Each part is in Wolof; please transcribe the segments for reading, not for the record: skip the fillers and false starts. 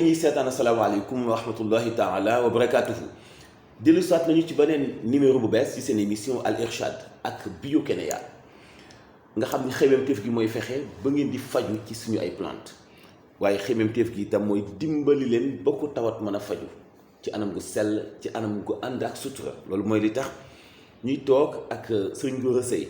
ñuy seetaan asalaamaaleykum wa rahmatullahi taala wa barakatuhu dellu soit nañu ci beneen numéro bu bees ci seen émission Al Irshad ak Bio-Kénéa nga xam ni xemmeemteef gi mooy fexe ba ngeen di faju ci suñu ay plante waaye xemmeemteef gi itam mooy dimbali leen ba ko tawat mën a faju ci anam gu sell ci anam gu ànd ak sutura loolu mooy li tax ñuy toog ak Serigne Gora Seye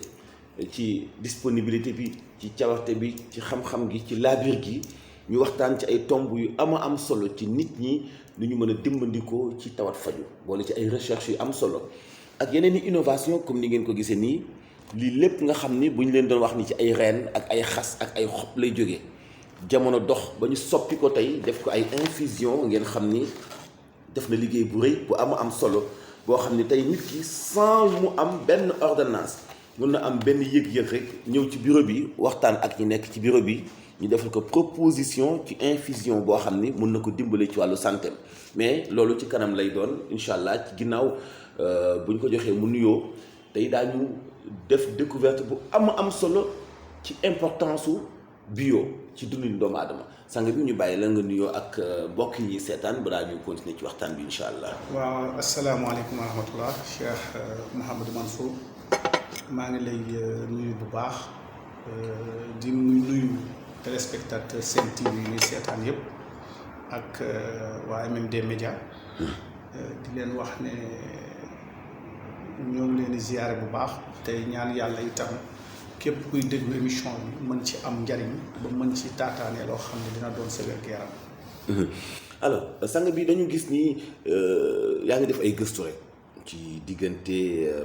ci disponibilité bi ci cawarte bi ci xam-xam gi ci laabir gi ñu waxtaan ci ay tomb yu am solo ci nit ñi nu ñu mën a dimbandikoo ci tawat faju boole ci ay recherche yu am solo ak yeneen i innovation comme ni ngeen ko gisee nii lii lépp nga xam ni bu ñu leen doon wax ni ci ay reen ak ay xas ak ay xob lay jógee jamono dox ba ñu soppi ko tey def ko ay infusion ngeen xam ni def na liggéey bu rëy bu am solo boo xam ni tey nit ki sans mu am benn ordonnance mën na am benn yëg-yëg rek ñëw ci bureau bi waxtaan ak ñi nekk ci bureau bi ñu defal ko proposition ci infusion boo xam ni mën na ko dimbale ci wàllu santé mais loolu ci kanam lay doon incha allah ci ginnaaw bu ñu ko joxee mu nuyoo tey daañu def découverte bu am solo ci importance su bio ci dundin doomu aadama sang bi ñu bàyyi la nga nuyoo ak mbokk yi seetaan balaa ñu continuer ci waxtaan bi incha allah. waaw asalaamaaleykum wa rahmatullah Cheikh Mouhamadou Mansour maa ngi lay nuyu bu baax di nuyu téléspectateur Sen TV yi ñuy seetaan yëpp ak waa MMD Média di leen wax ne ñoo ngi leen di ziyaare bu baax tey ñaan yàlla itam képp kuy déglu émission bi mën ci am njariñ ba mën ci taataane loo xam ne dina doon sa wér-gu-yaram. alors sang bi dañu gis ni yaa ngi def ay gëstu rek ci diggante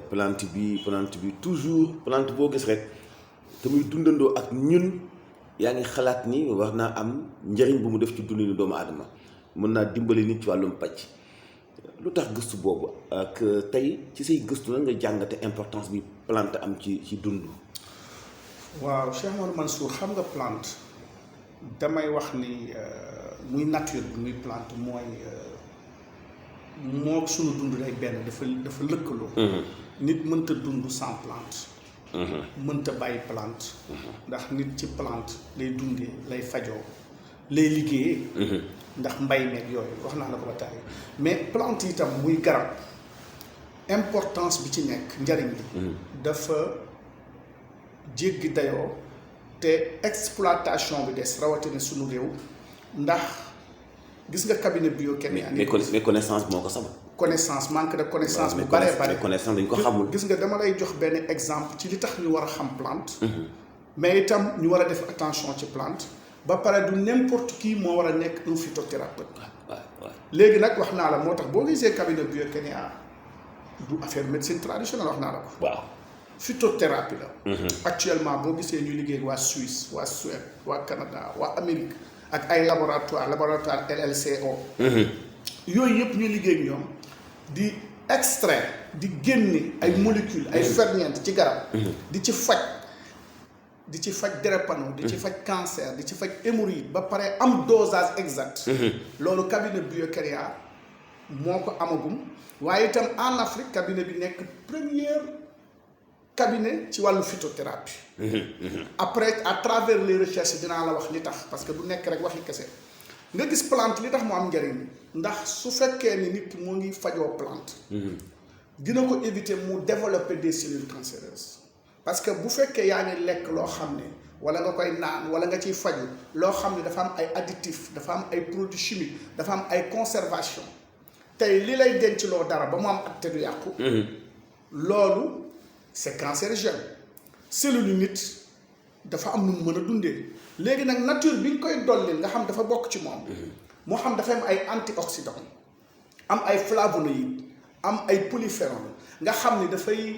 plante bi toujours plante boo gis rek te muy dundandoo ak ñun yaa ngi xalaat ni war naa am njëriñ bu mu def ci dundinu doomu aadama mën naa dimbali nit ci wàllum pàcc lu tax gëstu boobu ak tey ci say gëstu la nga jàngate importance bi plante am ci dund. waaw Cheikh Mouhamadou Mansour xam nga plante damay wax ni muy nature bi muy plante mooy moo sunu dund day benn dafa lëkkaloo. nit mënta dund sans plante. mënta bàyyi plante. ndax nit ci plante lay dundee lay fajoo lay liggéeyee. ndax mbay meeg yooyu wax naa la ko ba tàyyi mais plante itam muy garab importance bi ci nekk njariñ li dafa jéggi dayoo te exploitation bi des rawatina sunu réew ndax gis nga cabinet Bio-Kénéa. mais connaissance moo ko sabab. connaissance manque de connaissance bu bare connaissance dañ ko xamul. gis nga dama lay jox benn exemple ci li tax ñu war a xam plante. mais itam ñu war a def attention ci plante. ba pare du n'importe qui moo war a nekk un phytothérapeute. léegi nag wax naa la moo tax boo gisee cabinet Bio-Kénéa du affaire médecine traditionnelle wax naa la ko. waaw phytothérapie la. actuellement boo gisee ñu liggéey waa Suisse waa Suède waa Canada waa Amérique ak ay laboratoire LLCO. yooyu yëpp ñu liggéey ak ñoom di extraire di génne ay molécules ay ferñeent ci garab. di ci faj drépano di ci faj cancer di ci faj hémorroïde ba pare am dosage exact. loolu cabinet Bio-Kénéa moo ko amagum waaye itam en Afrique cabinet bi nekk premier cabinet ci wàllu phytothérapie. après à travers les recherches dinaa la wax li tax parce que du nekk rek waxi kese nga gis plante li tax mu am njëriñ ndax su fekkee ni nit ki moo ngi fajoo plante. dina ko éviter mu développer des cellules cancéreuses. parce que bu fekkee yaa ngi lekk loo xam ne wala nga koy naan wala nga ciy faju loo xam ne dafa am ay additifs dafa am ay produits chimiques dafa am ay conservation tey li lay denc loo dara ba mu am at te du yàqu. loolu c'est cancérigène. cellule nit dafa am nu mu mën a dundee léegi nag nature bi nga koy dolli nga xam dafa bokk ci moom. moo xam dafa am ay antioxydants am ay flavonoïdes am ay polyphénols nga xam ni dafay.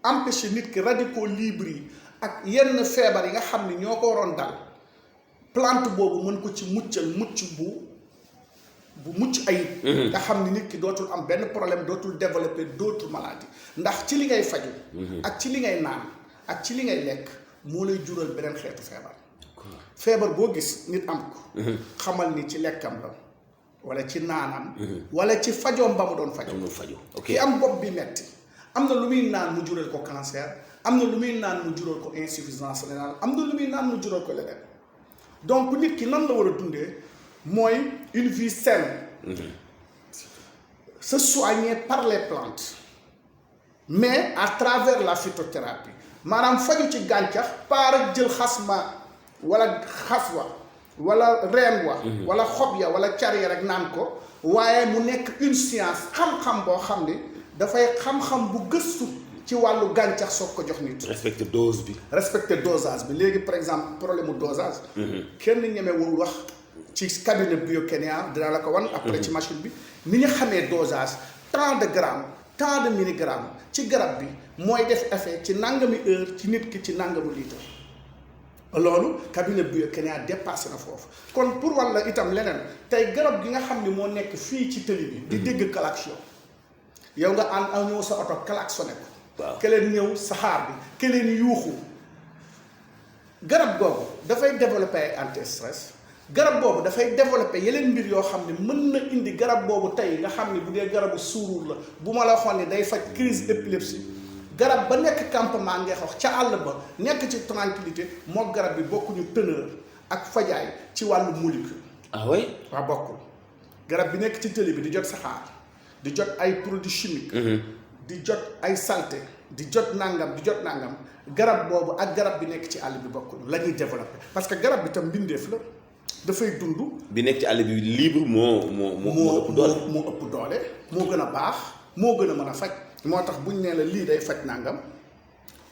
empêcher nit ki radicaux libres yi ak yenn feebar yi nga xam ni ñoo ko waroon dal plante boobu mën ko ci muccal mucc bu mucc ayib. nga xam ni nit ki dootul am benn problème dootul développer d'autres maladies ndax ci li ngay faju ak ci li ngay naan ak ci li ngay lekk moo lay jural beneen xeetu feebar. feebar boo gis nit am ko. xamal ni ci lekkam la wala ci naanam. wala ci fajoom ba mu doon faju. ki am bopp bi metti am na lu muy naan mu jural ko cancer am na lu muy naan mu jural ko insuffisance rénale am na lu muy naan mu jural ko leneen donc nit ki nan la war a dundee mooy une vie saine. Se soigner par les plantes mais à travers la phytothérapie maanaam faju ci gàncax par ak jël xasma wala xaswa wala reen wa wala xob ya wala car ya rek naan ko waaye mu nekk une science xam-xam boo xam ne dafay xam-xam bu gëstu ci wàllu gàncax soog ko jox nit. respecter dose bi. respecter dosage bi léegi par exemple problème mu dosage. kenn ñemewul wax ci cabinet Biokenia dina la ko wan. après ci machine bi ni ñu xamee dosage tant de grammes tant de milligrammes ci garab bi mooy def effet ci nangami heure ci nit ki ci nangamu litre. loolu cabinet Biokenia dépassé na foofu kon pour walla itam leneen tey garab gi nga xam ne moo nekk fii ci tëli bi. di dégg klaxon yow nga ànd ñëw sa oto klaxonné ko. waaw keleen ñëw saxaar bi keleen yuuxu garab googu dafay développé ay anti-stress garab boobu dafay développé yeneen mbir yoo xam ne mën na indi garab boobu tey nga xam ne bu dee garabu suuruur la bu ma la waxoon ne day faj crise épilepsie garab ba nekk campement ngay wax ca àll ba nekk ci tranquillité moo garab bi bokkuñu teneur ak fajaay ci wàllu molécule. ah oui. waaw bokkul garab bi nekk ci tëli bi di jot saxaar di jot ay produits chimiques. di jot ay saleté di jot nangam garab boobu ak garab bi nekk ci àll bi bokkul la ñuy développé parce que garab bi tam mbindeef la dafay dund. bi nekk ci àll bi libre moo ëpp doole. moo ëpp doole moo gën a baax moo gën a mën a faj moo tax buñ nee la lii day faj nangam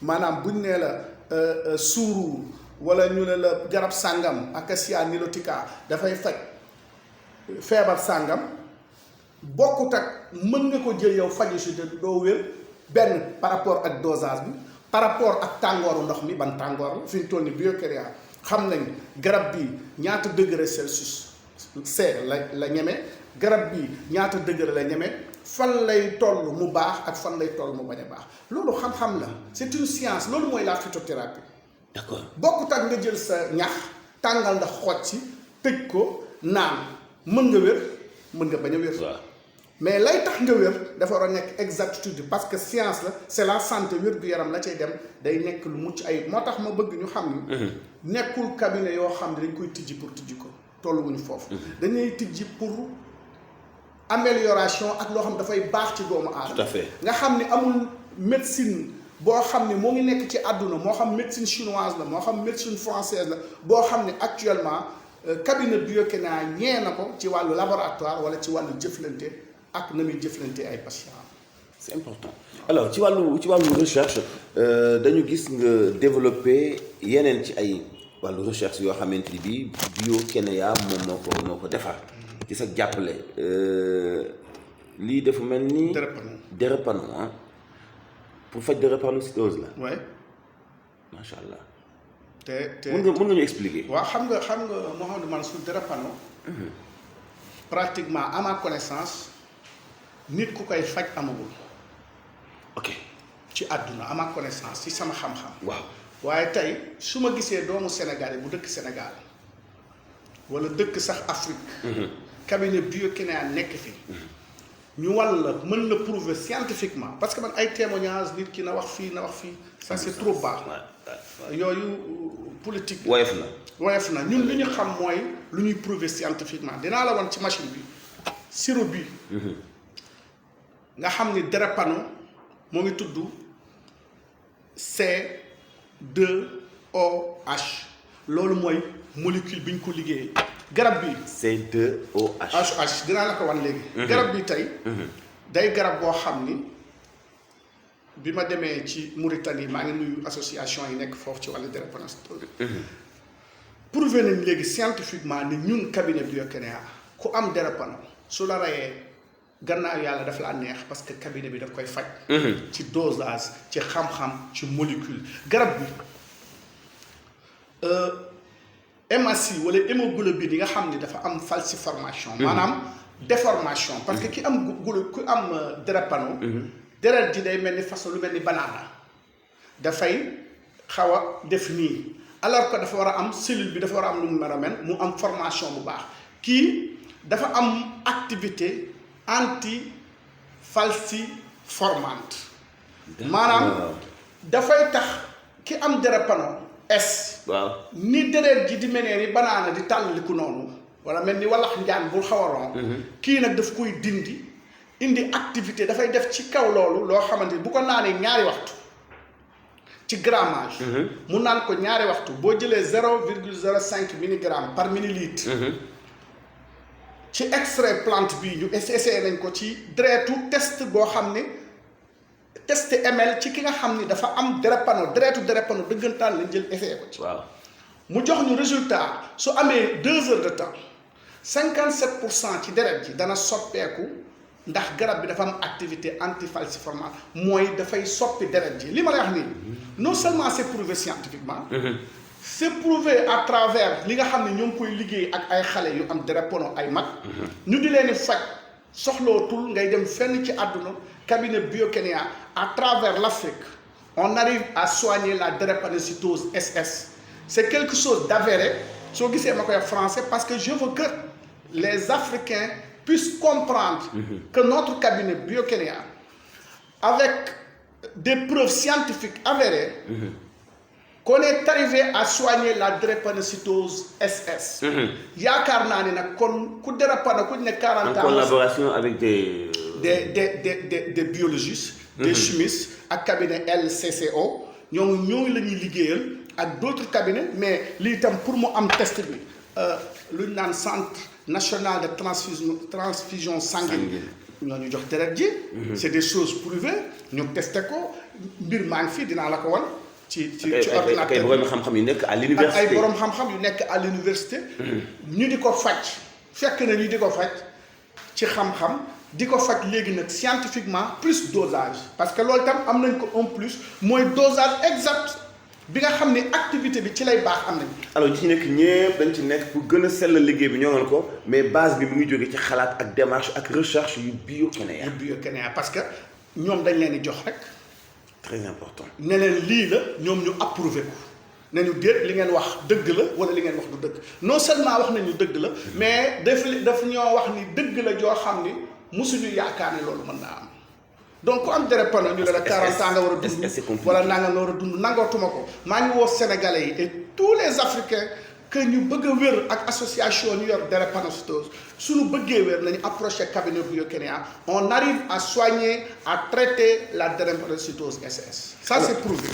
maanaam buñ nee la suuru wala ñu ne la garab sàngam acacia nilotica dafay faj feebar sàngam. bokkut ak mën nga ko jël yow faju si te doo wér benn par rapport ak dosage bi par rapport ak tàngooru ndox mi ban tàngoor la fi ñu toll ni Biokenia xam nañ garab bi ñaata degré Celsius C la ñeme garab bi ñaata degré la ñeme fan lay toll mu baax ak fan lay toll mu bañ a baax loolu xam-xam la c'est une science loolu mooy la phytothérapie. d'accord bokkut ak nga jël sa ñax tàngal ndax xooj si tëj ko naan mën nga wér mën nga bañ a wér. mais lay tax nga wér dafa war a nekk exactitude parce que science la c'est la santé wér-gu-yaram la cay dem day nekk lu mucc ay moo tax ma bëgg ñu xam ni. nekkul cabinet yoo xam ne dañ koy tijji pour tijji ko tolluwuñu foofu. dañuy tijji pour amélioration ak loo xam dafay baax ci doomu aadama. tout à fait nga xam ni amul médecine boo xam ne moo ngi nekk ci àdduna moo xam médecine chinoise la moo xam médecine française la boo xam ne actuellement cabinet Biokenia ñee na ko ci wàllu laboratoire wala ci wàllu jëflante. ak na muy jëflante ay patients. c'est important alors ci wàllu recherche dañu gis nga développé yeneen ci ay wàllu recherche yoo xamante ni bii Biokenia moom moo ko defar ci sa jàppale lii dafa mel ni. drépano ah pour faj drépanocytose la. oui. macha allah. te mën nga ñu expliquer. waaw xam nga Mouhamadou Mansour drépano. pratiquement à ma connaissance. nit ku koy faj amagul. ok ci àdduna à ma connaissance ci sama xam-xam. waaw waaye tey su ma gisee doomu Sénégal yi bu dëkk Sénégal wala dëkk sax Afrique. cabinet Biokenia nekk fi. ñu walla mën na prouver scientifiquement parce que man ay témoignages nit ki na wax fii ça c'est trop bas. yooyu politique. woyof na ñun lu ñu xam mooy lu ñuy prouver scientifiquement dinaa la wan ci machine bi sirop bi. nga xam ni drépano moo ngi tudd C2OH loolu mooy molécule bi ñu ko liggéeyee garab bi C2OH dinaa la ko wan léegi. garab bi tey day garab boo xam ni bi ma demee ci Mauritanie maa ngi nuyu association yi nekk foofu ci wàllu drépanocytose prouvé nañ léegi scientifiquement ni ñun cabinet Biokenia ku am drépano su la reyee gannaaw yàlla daf laa neex parce que cabinet bi daf koy faj. ci dosage ci xam-xam ci molécule garab bi hématie wala hémoglobine yi nga xam ni dafa am falsification. maanaam déformation. parce que ki am ku am drépano. deret ji day mel ni façon lu mel ni banaana dafay xaw a def nii alors que dafa war a am cellule bi dafa war a am lu mu mel mu am formation bu baax kii dafa am activité. anti-falciformante maanaam dafay tax ki am drépano S. waaw ni deret ji di menee ni banaana di tàllaliku noonu wala mel ni walax njaan bu xaw a ron kii nag daf koy dindi indi activité dafay def ci kaw loolu loo xamante ni bu ko naanee ñaari waxtu ci grammage mu naan ko ñaari waxtu boo jëlee 0,05 milligramme par millilitre ci extrait plante bii ñu essayé nañ ko ci deretu test boo xam ne test ml ci ki nga xam ni dafa am drépano drépano dëggantaan lañ jël essayé ko ci. waaw mu jox ñu résultat su amee 2 heures de temps 57% ci deret ji dana soppeeku ndax garab bi dafa am activité antifalciformante mooy dafay soppi deret ji li ma lay wax nii non seulement c'est prouvé scientifiquement. c'est prouvé à travers li nga xam ne ñoo ngi koy liggéey ak ay xale yu am drépano ay mag. ñu di leen di faj soxlootul ngay dem fenn ci àdduna cabinet Biokenia à travers l'Afrique on arrive à soigner la drépanocytose SS c'est quelque chose d'avéré soo gisee ma koy wax français parce que je veux que les Africains puissent comprendre que notre cabinet Biokenia avec des preuves scientifiques avérées qu'on est arrivé à soigner la drépanocytose SS. yaakaar naa ni nag kon ku drépano ku ne 40 ans. en collaboration avec des biologistes. des chimistes ak cabinet LCCO ñooñu la ñuy liggéeyal ak d'autres cabinets mais lii itam pour mu am test bi lu ñu naan centre national de transfusion sanguine. ñooñu jox deret ji. c'est des choses prouvées ñu testé ko mbir maa ngi fii dinaa la ko wan. ci ordinateur ay borom xam-xam yu nekk à l'université ay borom xam-xam yu nekk à l'université ñu di ko faj fekk na ñu di ko faj ci xam-xam di ko faj léegi nag scientifiquement plus dosage parce que loolu tam am nañ ko en plus mooy dosage exact bi nga xam ne activité bi ci lay baax am nañ. alors ñi ci nekk ñëpp dañ ci nekk pour gën a sell liggéey bi ñoo ngal ko mais base bi mu ngi jógee ci xalaat ak démarche ak recherche yu Biokenia parce que ñoom dañ leen di jox rek. très important ne leen lii la ñoom ñu approuvé ko ne ñu déet li ngeen wax dëgg la wala li ngeen wax du dëgg non seulement wax nañu dëgg la mais daf ñoo wax ni dëgg la joo xam ni mosuñu yaakaar ne loolu mën naa am donc ku am drépano ñu la 40 ans nga war a dund wala nanga nga war a dund nangootuma ko maa ngi woo Sénégalais yi et tous les Africains que ñu bëgg a wér ak association ñu yor drépanocytose suñu bëggee wér nañu approché cabinet Biokenia on arrive à soigner à traiter la drépanocytose SS ça c'est prouvé.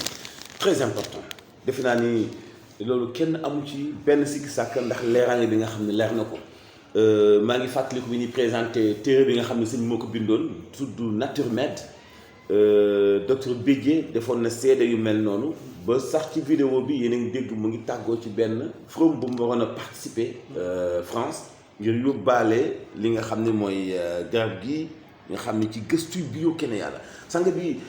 très important defe naa ni loolu kenn amu ci benn sikki sàkk ndax leeraange bi nga xam ne leer na ko maa ngi fàttaliku bi ñuy présenté téere bi nga xam ne sëñ moo ko bindoon tudd Nature Med docteur Bédié defoon na seede yu mel noonu ba sax ci vidéo bi yéen a ngi dégg mu ngi tàggoo ci benn forum bu mu waroon a participer France ngir yóbbaale li nga xam ne mooy garab gi nga xam ne ci gëstu Biokenia la sang bi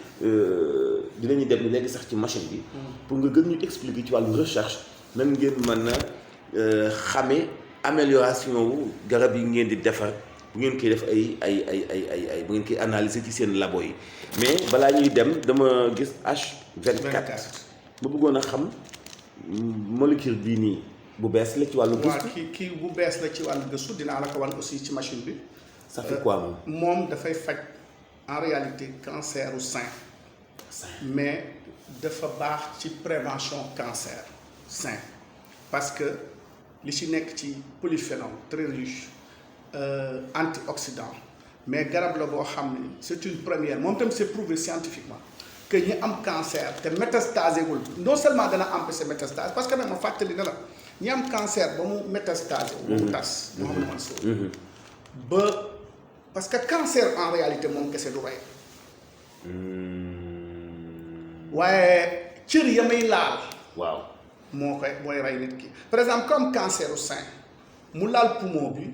dinañu dem léegi sax ci machine bi pour nga gën ñu expliquer ci wàllu recherche nan ngeen mën a xamee amélioration wu garab yi ngeen di defar bu ngeen koy def ay bu ngeen koy analyser ci seen labo yi mais balaa ñuy dem dama gis H24 ma bëggoon a xam molécule bii nii bu bees la ci wàllu gëstu. waaw kii bu bees la ci wàllu gëstu dinaa la ko wan aussi ci machine bi. ça fait quoi moom. moom dafay faj en réalité cancer u sein. mais dafa baax ci prévention cancer sein parce que li ci nekk ci polyphénol très riche antioxydant mais garab la boo xam ne c'est une première moom tam c'est prouvé scientifiquement que ñi am cancer te métastasé wul non seulement dana empêcher métastase parce que nag ma fàttali ne la ñi am cancer ba mu métastasé wu ba mu tas Mouhamadou Mansour ba parce que cancer en réalité moom kese du rey waaye cër ya may laal waaw mooy rey nit ki par exemple comme cancer au sein mu laal poumon bi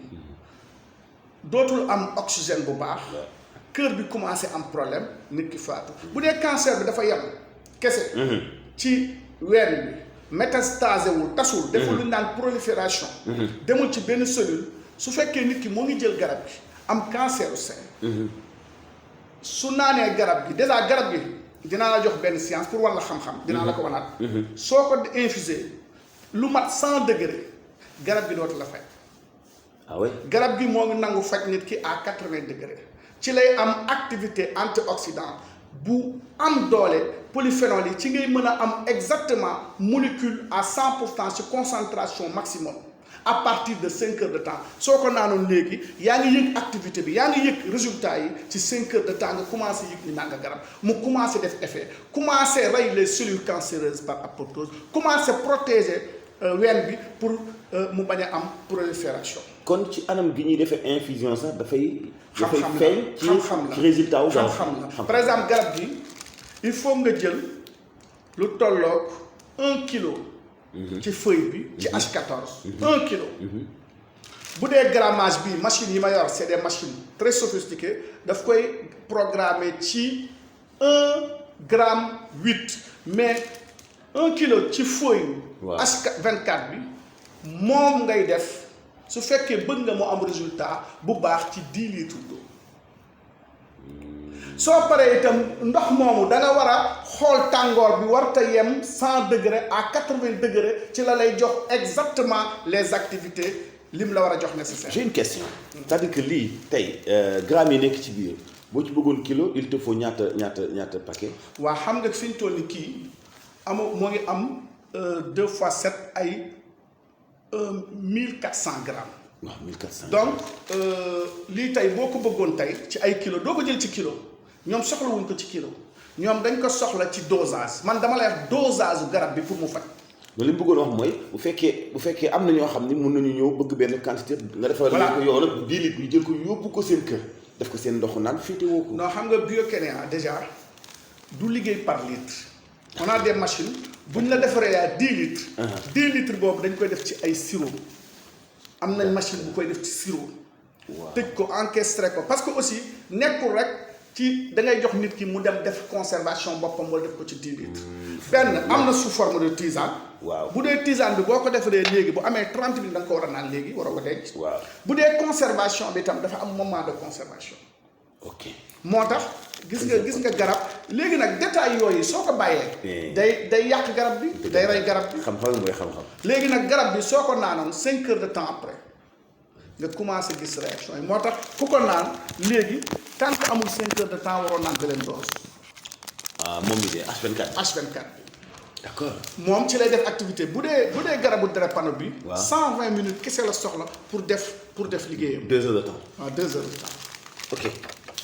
dootul am oxygène bu baax cœur bi commencé am problème nit ki faatu bu dee cancer bi dafa yem kese ci ween bi métastasé wul tasul deful lu ñu naan prolifération demul ci benn cellule su fekkee nit ki moo ngi jël garab bi am cancer au sein su naanee garab gi déjà garab gi dinaa la jox benn science pour war la xam-xam dinaa la ko wanaat soo ko infusé lu mat 100 degré garab gi dootu la faj ah oui garab gi moo ngi nangu faj nit ki à 80 degré ci lay am activité antioxydant bu am doole polyphénol yi ci ngay mën a am exactement molécule à 100% ci concentration maximum à partir de 5 heures de temps soo ko naanoon léegi yaa ngi yëg activité bi yaa ngi yëg résultat yi ci 5 heures de temps nga commencé yëg ni naan nga garab mu commencé def effet commencé rey les cellules cancéreuses par apoptose commencé protéger ween bi pour mu bañ a am prolifération. kon ci anam gi ñuy defee infusion sax dafay. xam-xam feeñ la xam-xam ci résultat wu. xam-xam la par exemple garab gi il faut nga jël lu tolloog 1 kilo. ci feuille bi ci H14. 1 kilo. bu dee grammage bi machine yi ma yor c'est des machines très sophistiquées daf koy programmer ci 1 gramme 8 mais 1 kilo ci feuille. waaw H24 bi moom ngay def su fekkee bëgg nga mu am résultat bu baax ci 10 litres d'eau. soo paree itam ndox moomu da nga war a xool tàngoor bi warta yem 100 degrés à 80 degrés ci la lay jox exactement les activités lim la war a jox nécessaire. j'ai une question. c'est-à-dire que lii tey grammes yi nekk ci biir boo ci bëggoon kilo il te faut ñaata paquet. waa xam nga fi ñu toll ni kii moo ngi am 2 fois 7 ay 1400 grammes. waaw 1400. donc lii tey boo ko bëggoon tey ci ay kilo doo ko jël ci kilo ñoom soxlawuñ ko ci kilo ñoom dañ ko soxla ci dosage man dama lay wax dosage garab bi pour mu faj. loolu li mu bëggoon wax mooy bu fekkee am na ñoo xam ni mën nañu ñëw bëgg benn quantité nga defal leen ko yow nag 10 litres ñu jël ko yóbbu ko seen kër def ko seen ndoxu naan féete woo ko. non xam nga Biokénia déjà du liggéey par litre on a des machines buñ la defaree à 10 litres. 10 litres boobu dañ koy def ci ay sirop am nañ machine bu koy def ci sirop. waaw tëj ko encastré ko parce que aussi nekkul rek ci da ngay jox nit ki mu dem def conservation boppam wala def ko ci 10 litres. benn am na sous forme de tisane. waaw bu dee tisane bi boo ko defaree léegi bu amee 30 minutes da nga ko war a naan léegi waroo ko denc. waaw bu dee conservation bi itam dafa am moment de conservation. ok moo tax gis nga garab léegi nag détail yooyu soo ko bàyyee. day yàq garab bi. day rey garab bi. xam-xam mooy xam-xam. léegi nag garab bi soo ko naanoon 5 heures de temps après nga commencé gis réaction yi moo tax ku ko naan léegi tant que amul 5 heures de temps waroon naan beneen dose. moom mi de H24. H24 bi. d'accord. moom ci lay def activité bu dee garabu drépano bi. waaw 120 minutes kese la soxla pour def liggéeyam. 2 heures de temps. waaw 2 heures de temps. ok.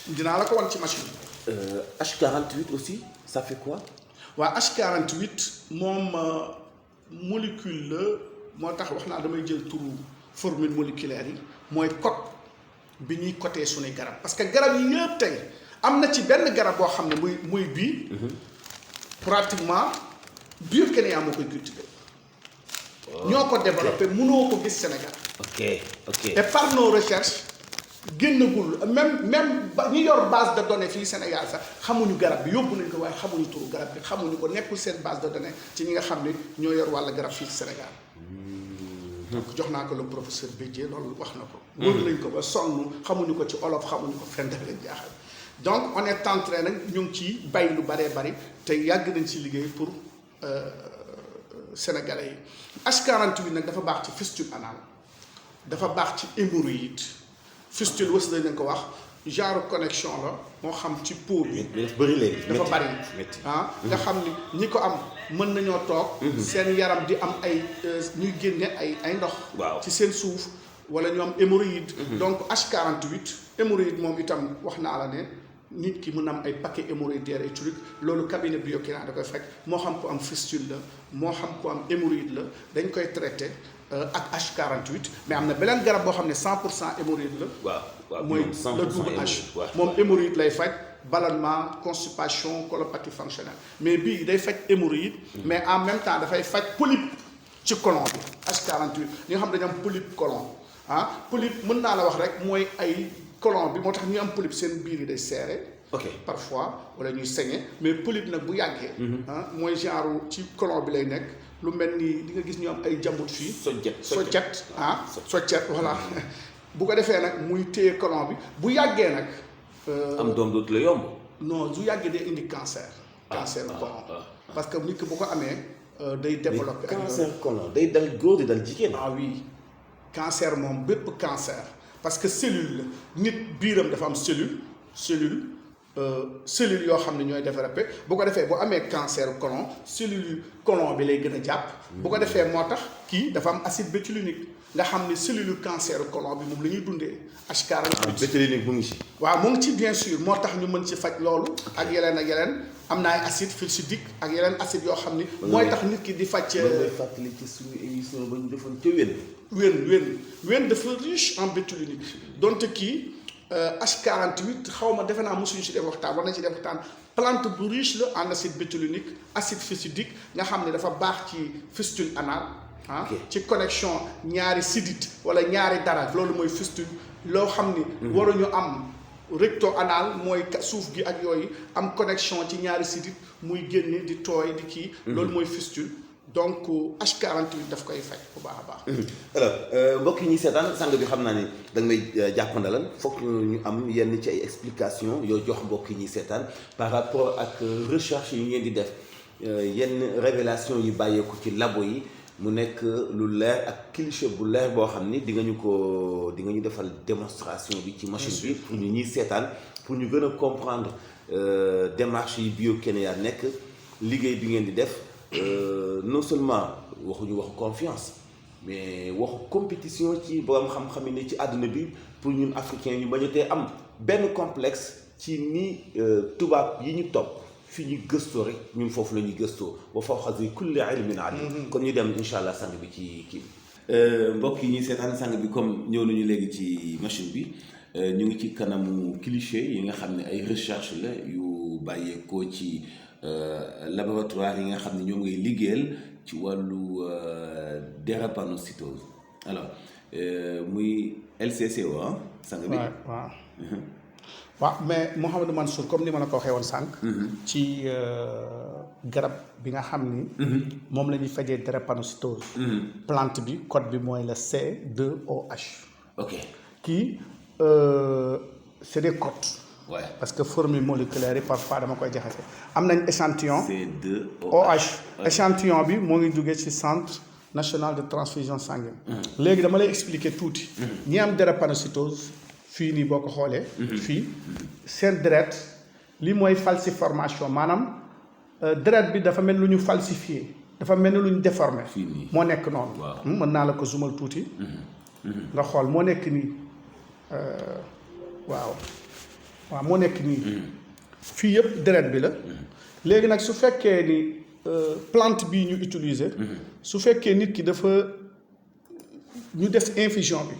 dinaa la ko wan ci machine bi. H48 aussi ça fait quoi. waa H48 moom molécule la moo tax wax naa damay jël turu formule moléculaire yi mooy code bi ñuy codé suñuy garab parce que garab yi yëpp tey am na ci benn garab boo xam ne muy bii. pratiquement Biokénia moo koy cultivé. ñoo ko développé mënoo ko gis Sénégal. ok et par nos recherches génnagul même ba ñu yor base de données fii Sénégal sax xamuñu garab bi yóbbu nañ ko waaye xamuñu turu garab bi xamuñu ko nekkul seen base de données ci ñi nga xam ne ñoo yor wàll garab fii Sénégal. donc jox naa ko le professeur Bédié loolu wax na ko. wër nañ ko ba sonn xamuñu ko ci olof xamuñu ko fenn daf leen jaaxal. donc on est en train nag ñu ngi ciy bay lu baree bari te yàgg nañ ci liggéey pour sénégalais yi H48 nag dafa baax ci fistule anale dafa baax ci hémorroïde fistule wës nañ ko wax genre connexion la moo xam ci peau bi. dafa bëri léegi. dafa bari nga xam ni ñi ko am mën nañoo toog. seen yaram di am ay ñuy génne ay ndox. waaw ci seen suuf wala ñu am hémorroïde. donc H48 hémorroïde moom itam wax naa la ne. nit ki mën na am ay paquet hémorroïdaire ay truc loolu cabinet Biokénia da koy faj moo xam ko am fistule la moo xam ko am hémorroïde la dañ koy traité ak H48 mais am na beneen garab boo xam ne 100% hémorroïde la. waaw mooy le double H. moom hémorroïde lay faj ballonnement constipation colopathie fonctionnelle mais bii day faj hémorroïde. mais en même temps dafay faj polype ci colon bi H48 ñi nga xam dañu am polype colon polype mën naa la wax rek mooy ay. colon bi moo tax ñu am polype seen biir yi day serré. ok parfois wala ñuy saigner mais polype nag bu yàggee. mooy genre ci colon bi lay nekk lu mel ni di nga gis ñu am ay jambut fii. soccet voilà. bu ko defee nag muy téye colon bi bu yàggee nag. am doom dootu la yomb. non bu yàggee day indi cancer. cancer colon parce que nit ki bu ko amee day développé. cancer colon day dal góor di dal jigéen. ah oui cancer moom bépp cancer. parce que cellule la nit biiram dafa am cellule cellules yoo xam ne ñooy développé bu ko defee bu amee cancer colon cellule yu colon bi lay gën a jàpp. bu ko defee moo tax kii dafa am acide bétulinique nga xam ne cellule cancer colon bi moom la ñuy dundee H48. bétulinique mu ngi ci. waaw mu ngi ci bien sûr moo tax ñu mën ci faj loolu. ak yeneen am na ay acide sulfurique ak yeneen acide yoo xam ni. mooy tax nit ki di faj. loolu mooy fàttali ci suñu émission ba ñu defoon ca wén dafa riche en bétulinique donte kii. H48 xaw ma defe naa mosuñu ci def waxtaan war nañ ci def waxtaan plante bu riche la en acide bétulinique acide fusidique nga xam ne dafa baax ci fistule anal ci connexion ñaari sidit wala ñaari dara loolu mooy fistule loo xam ni waruñu am recto anal mooy suuf gi ak yooyu am connexion ci ñaari sidit muy génne di tooy di kii loolu mooy fistule donc H48 daf koy faj bu baax a baax. alors mbokk yi ñuy seetaan sang bi xam naa ni da nga may jàppandalal foog ñu am yenn ci ay explication yoo jox mbokk yi ñuy seetaan par rapport ak recherche yi ngeen di def yenn révélation yi bàyyeeku ci labo yi mu nekk lu leer ak cliché bu leer boo xam ni di nga ñu defal démonstration bi ci machine bi pour ñu ñuy seetaan pour ñu gën a comprendre démarche yi Bio-Kenya nekk liggéey bi ngeen di def. Non seulement waxuñu waxu confiance mais waxu compétition ci borom xam-xam yi ne ci àdduna bi pour ñun africains ñu bañ a tee am benn complexe ci ni tubaab yi ñu topp fi ñu gëstoo rek ñun foofu la ñuy gëstoo ba fawqa zi kulli ilmin alim kon ñu dem incha allah sang bi ci kii mbokk yi ñuy seetaan sang bi comme ñëw nañu léegi ci machine bi ñu ngi ci kanamu cliché yi nga xam ne ay recherche la yu bàyyeekoo ci laboratoire yi nga xam ne ñoo ngay liggéeyal ci wàllu drépanocytose alors muy LCCO sang bi waaw mais Mouhamadou Mansour comme ni ma la ko waxee woon sànq ci garab bi nga xam ni moom la ñuy fajee drépanocytose plante bi code bi mooy la C2OH ok kii c'est des codes. Ouais. Parce que formule moléculaire yi parfois dama koy jaxase am nañ échantillon C2OH échantillon bi moo ngi jógee ci centre national de transfusion sanguine léegi dama lay expliquer tuuti ñi am drépanocytose fii nii boo ko xoolee fii seen deret li mooy falsiformation maanaam deret bi dafa mel lu ñu falsifié dafa mel ni lu ñu déformé moo nekk noonu mën naa la ko zoomal tuuti nga xool moo nekk nii waaw moo nekk nii fii yëpp deret bi la léegi nag su fekkee ni plante bii ñu utiliser su fekkee nit ki dafa ñu def infusion bi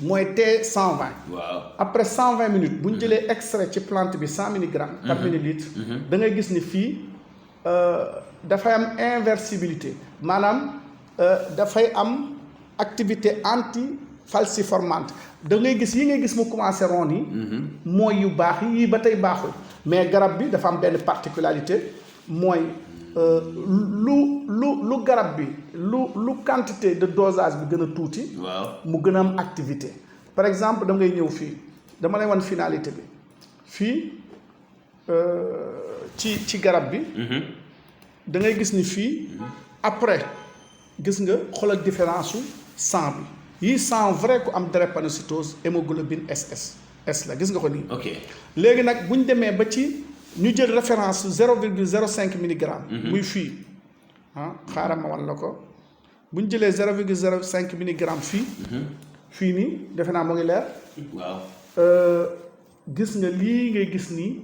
mooy T120 waaw après 120 minutes bu ñu jëlee extrait ci plante bi 100 milligrammes par millilitre da ngay gis ni fii dafay am inversibilité maanaam dafay am activité anti falsiformante da ngay gis yi ngay gis mu commencé ron yi mooy yu baax yi ba tey baaxul mais garab bi dafa am benn particularité mooy lu garab bi lu quantité de dosage bi gën a tuuti mu gën a am activité par exemple da ngay ñëw fii dama lay wan finalité bi fii ci garab bi da ngay gis ni fii après gis nga xoolal différence su sang bi yii sang vrai ku am drépanocytose hémoglobine S la gis nga ko nii. ok léegi nag bu ñu demee ba ci ñu jël référence 0,05 milligramme. muy fii xaaral ma wan la ko bu ñu jëlee 0,05 milligramme fii. fii nii defe naa moo ngi leer. waaw. gis nga lii ngay gis nii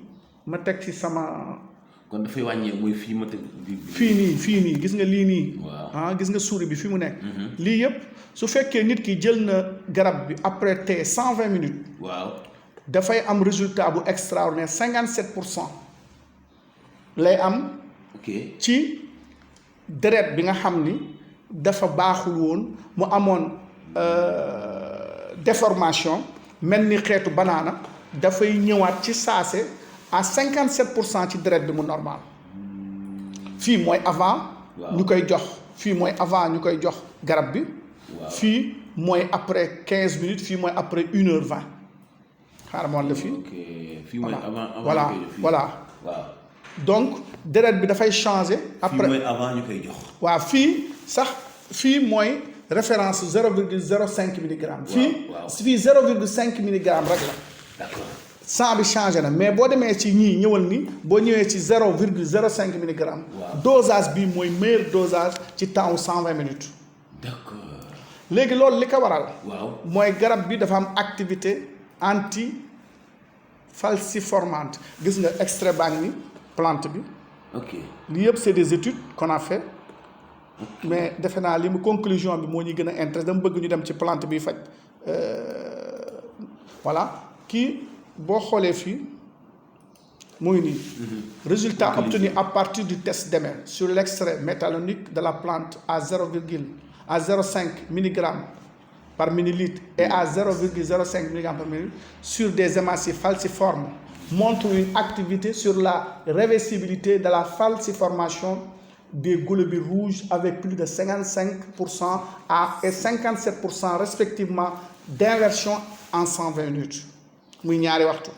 ma teg ci sama. kon dafay wàññee muy fii ma teg. fii nii gis nga lii nii. waaw gis nga souris bi fi mu nekk. lii yëpp su fekkee nit ki jël na garab bi après 120 minutes. waaw dafay am résultat bu extraordinaire 57% lay am. ok ci deret bi nga xam ni dafa baaxul woon mu amoon déformation mel ni xeetu banaana dafay ñëwaat ci saase à 57% ci deret bi mu normal fii mooy avant. ñu koy jox fii mooy avant ñu koy jox garab bi. fii mooy après 15 minutes fii mooy après 1h20 xaaral ma woon la fii. ok fii mooy avant voilà voilà. waaw donc deret bi dafay changer. après fii mooy avant ñu koy jox. waaw fii sax fii mooy référence 0,05 milligramme. fii 0,5 milligramme rek la. d'accord sang bi changé na mais boo demee ci ñii ñëwal ni boo ñëwee ci 0,05 milligramme. dosage bi mooy meilleur dosage ci temps 120 minutes. d'accord. léegi loolu li ko waral. waaw mooy garab bi dafa am activité anti falciformante gis nga extrait baa ngi ni plante bi. ok lii yëpp c'est des études qu'on a fait. mais defe naa li mu conclusion bi moo ñuy gën a intéressé dama bëgg ñu dem ci plante bi faj voilà kii boo xoolee fii mu ngi nii. résultat obtenu à partir du test d'Emmer sur l'extrait métallonique de la plante à 0,5 mg par millilitre et à 0,05 mg par millilitre sur des hématies falciformes montre une activité sur la réversibilité de la falciformation des globules rouges avec plus de 55% et 57% respectivement d'inversion en 120 minutes muy ñaari waxtu.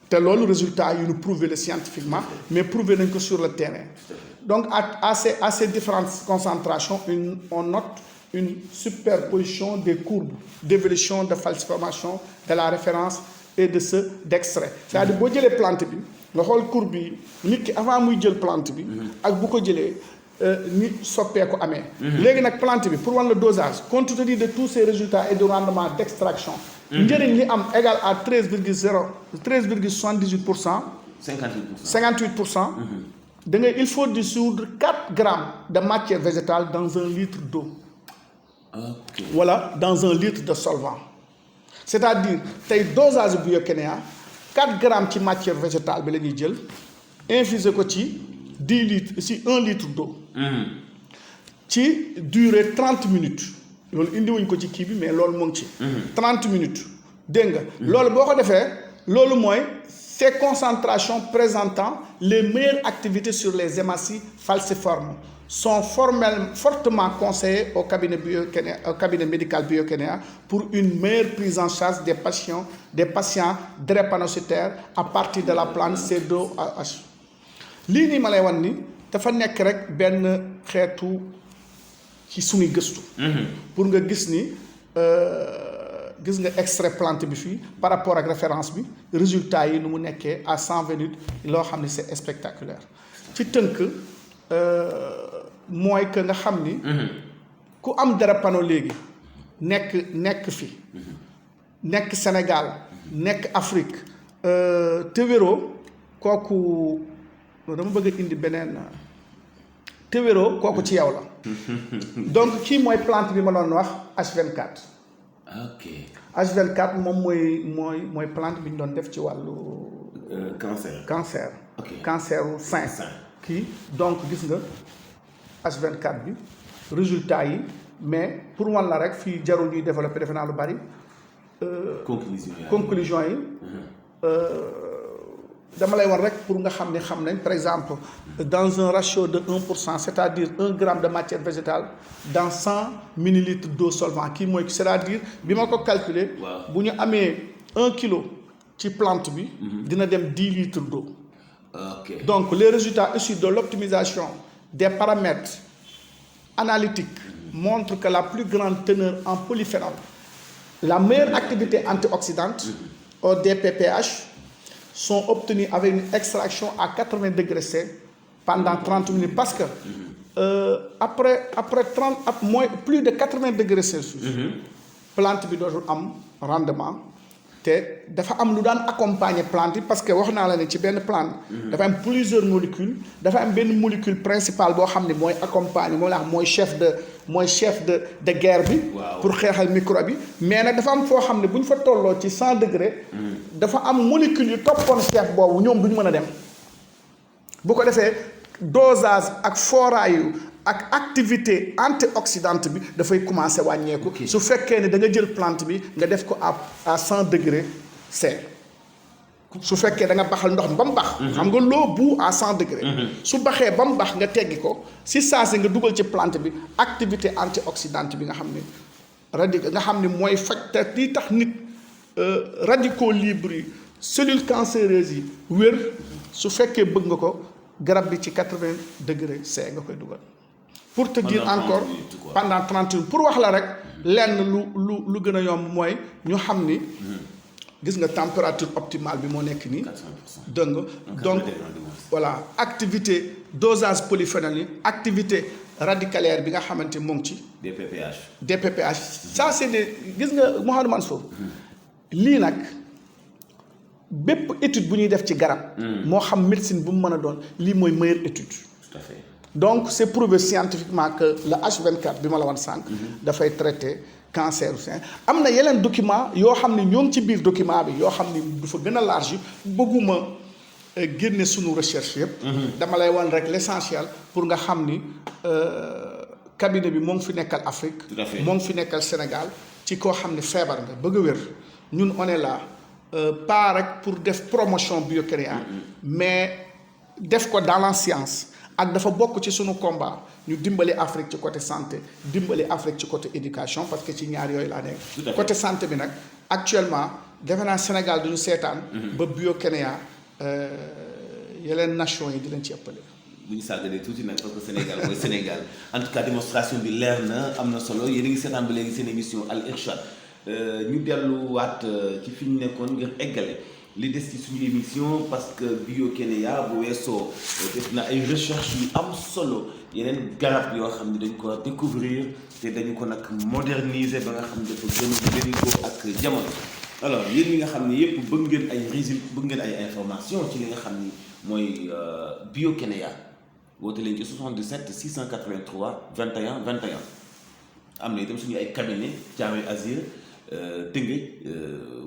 te loolu résultat yu ñu prouvé le scientifiquement mais prouvé nañ ko sur le terrain. Donc à ces différentes concentrations on note une superposition des courbes d'évolution de falciformation de la référence et de ceux d'extrait. C'est-à-dire boo jëlee plante bi nga xool courbe yi nit ki avant muy jël plante bi ak bu ko jëlee ni soppee ko amee. léegi nag plante bi pour wan le dosage compte tenu de tous ces résultats et du rendement d'extraction njëriñ li am égal à 13,78%. 58%. da ngay il faut dissoudre 4 grammes de matière végétale dans 1 litre d'eau. ok Voilà, dans 1 litre de solvant. C'est-à-dire tey dosage Biokénéa 4 grammes ci matière végétale bi la ñuy jël infuser ko ci 10 litres ci 1 litre d'eau. ci durée 30 minutes. loolu indiwuñ ko ci kii bi mais loolu moo ngi ci. 30 minutes dégg nga. loolu boo ko defee loolu mooy ces concentrations présentant les meilleures activités sur les hématies falciformes sont fortement conseillées au cabinet médical Biokénéa pour une meilleure prise en charge des patients drépanocytaires à partir de la plante C2H. lii nii ma lay wan ni dafa nekk rek benn xeetu ci suñuy gëstu. pour nga gis ni gis nga extrait plante bi fii par rapport ak référence bi résultat yi nu mu nekkee à 120 minutes loo xam ni c'est spectaculaire ci tënk mooy que nga xam ni ku am drépano léegi nekk fi nekk Sénégal nekk Afrique te wéroo kooku dama bëgg a indi beneen te wéroo kooku ci yow la donc kii mooy plante bi ma doon wax H24. ok H24 moom mooy plante bi ñu doon def ci wàllu. cancer. ok canceru sein. kii donc gis nga H24 bi résultat yi mais pour wan la rek fii jarul ñuy développer defe naa lu bari. conclusion yi. dama lay war rek pour nga xam nañ par exemple dans un ratio de 1%, c'est-à-dire 1 gramme de matière végétale dans 100 millilitres d'eau solvant kii mooy c'est-à-dire bi ma ko calculer bu ñu amee 1 kilo ci plante bi dina dem 10 litres d'eau. Donc les résultats issus de l'optimisation des paramètres analytiques montrent que la plus grande teneur en polyphénol, la meilleure activité antioxydante au DPPH sont obtenus avec une extraction à 80 degrés C pendant 30 minutes parce que après 30 plus de 80 degrés Celsius plante bi dootul am rendement te dafa am lu daan accompagner plante bi parce que wax naa la ne ci benn plante dafa am plusieurs molécules dafa am benn molécule principale boo xam ne mooy accompagner moom la wax mooy chef de guerre bi pour xeexal microbe bi mais nag dafa am foo xam ne bu ñu fa tolloo ci 100 degrés dafa am molécule yu toppoon chef boobu ñoom du ñu mën a dem bu ko defee dosage ak foraayu ak activité antioxydante bi dafay commencer wàññeeku su fekkee ne da nga jël plante bi nga def ko à 100 degrés C su fekkee da nga baxal ndox mi ba mu bax xam nga l'eau bout à 100 degrés su baxee ba mu bax nga teggi ko si saa si nga dugal ci plante bi activité antioxydante bi nga xam ne mooy faj te lii tax nit radicaux libres yi cellules cancéreuses yi wér su fekkee bëgg nga ko garab bi ci 80 degrés C nga koy dugal pour te dire encore pendant 30 minutes pour wax la rek lenn lu gën a yomb mooy ñu xam ni gis nga température optimale bi moo nekk nii. 400%. dégg nga donc voilà activité dosage polyphénolique activité radicalaire bi nga xamante moo ngi ci. DPPH ça c'est des gis nga Mouhamadou Mansour lii nag bépp étude bu ñuy def ci garab. moo xam médecine bu mu mën a doon lii mooy meilleure étude. Tout à fait. Donc c'est prouvé scientifiquement que le H24 bi ma la wan sànq. dafay traiter cancer du sein am na yeneen document yoo xam ne ñoo ngi ci biir document bi yoo xam ne du fa gën a large bëgguma génne sunu recherche yëpp. dama lay wan rek l'essentiel pour nga xam ni cabinet bi moo ngi fi nekkal Afrique. moo ngi fi nekkal Sénégal ci koo xam ne feebar nga bëgg a wér ñun on est là pas rek pour def promotion Biokénia mais def ko dans la science. ak dafa bokk ci sunu combat ñu dimbali Afrique ci côté santé dimbali Afrique ci côté éducation parce que ci ñaar yooyu laa nekk. côté santé bi nag actuellement defe naa Sénégal duñu seetaan. ba Biokénia yeneen nation yi di leen ci ëppale. bu ñu sàgganee tuuti nag parce que Sénégal mooy Sénégal en tout cas démonstration bi leer na am na solo yéen a ngi seetaan ba léegi seen émission Al Irshad ñu delluwaat ci fi ñu nekkoon ngir eggale. li des ci suñu émission parce que Biokénia bu weesoo def na ay recherche yu am solo yeneen garab yoo xam ne dañ ko découvrir te dañu ko nag moderniser ba nga xam ne dafa gën a méngoo ak jamono. alors yéen ñi nga xam ne yëpp bëgg ngeen ay résultats bëgg ngeen ay information ci li nga xam ni mooy Biokénia woote leen ci 77 683 21 21 am na itam suñu ay cabinet Thiaroye Azur Tëngéej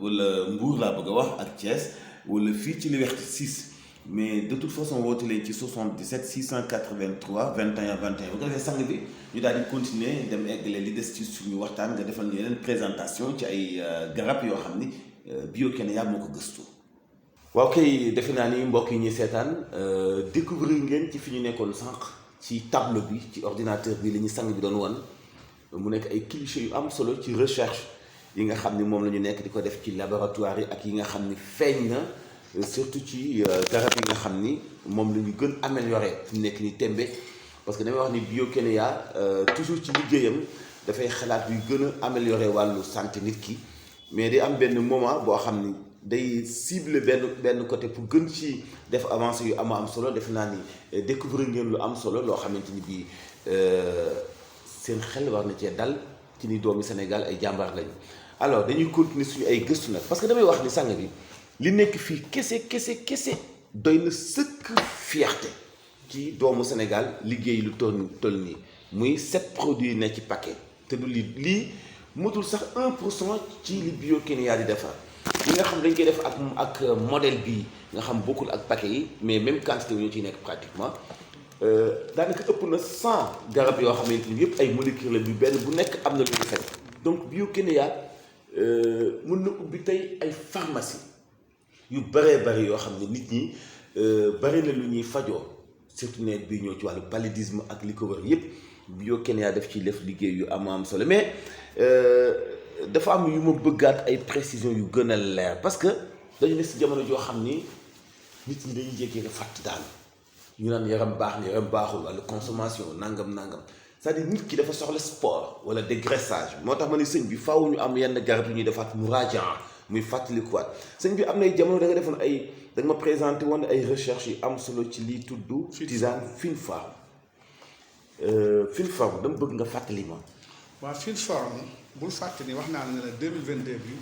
wala Mbour laa bëgg a wax ak Thiès wala fii ci Liberté 6 mais de toute façon woote leen ci 77 683 21 21 bu ko defee sang bi ñu daal di continuer dem eggale li des ci suñu waxtaan nga defal ñu yeneen présentation ci ay garab yoo xam ni Biokénia moo ko gëstu. waaw kay defe naa ni mbokk yi ñuy seetaan découvrir ngeen ci fi ñu nekkoon sànq ci tableau bi ci ordinateur bi li ñu sang bi doon wan mu nekk ay clichés yu am solo ci recherche. yi nga xam ni moom la ñu nekk di ko def ci laboratoire yi ak yi nga xam ni feeñ na surtout ci garab yi nga xam ni moom la ñu gën amélioré fi mu nekk ni tembe parce que damay wax ni Biokénia toujours ci liggéeyam dafay xalaat yu gën a amélioré wàllu santé nit ki mais day am benn moment boo xam ni day ciblé benn côté pour gën ci def avancé yu am solo def naa ni découvrir ngeen lu am solo loo xamante ni bii seen xel war na cee dal ci ni doomi Sénégal ay jàmbaar lañu. alors dañuy continuer suñu ay gëstu nag parce que damay wax ni sang bi li nekk fii kese doy na sëkk fierté ci doomu Sénégal liggéey lu toll nii muy 7 produits ne ci paquet te du lii motul sax 1% ci li Biokénia di defar li nga xam dañ koy def ak modèle bii nga xam bokkul ak paquet yi mais même quantité yu ñu ciy nekk pratiquement daanaka ëpp na 100 garab yoo xamante ni yëpp ay molécules la bi benn bu nekk am na lu ñu fekk donc Biokénia mën na ubbi tey ay pharmacie yu bari yoo xam ne nit ñi bari na lu ñuy fajoo surtout ne bii ñëw ci wàllu paludisme ak li ko wër yëpp Biokénia def ci def liggéey yu am solo mais dafa am yu ma bëggaat ay précision yu gën a leer parce que dañu ne si jamono joo xam ni nit ñi dañuy jékkee nga fàtt daal ñu naan yaram baax na yaram baaxul wala consommation nangam c'est-à-dire nit ki dafa soxla sport wala dégraissage moo tax ma ne sëñ bi faaw ñu am yenn garab yu ñuy defaat muraajan muy fàttalikuwaat sëñ bi am nay jamono da nga defoon da nga ma présenté woon ay recherche yu am solo ci liy tudd tisane Finfarm dama bëgg nga fàttali ma. waaw Finfarm bul fàtte ni wax naa ne la 2022 bi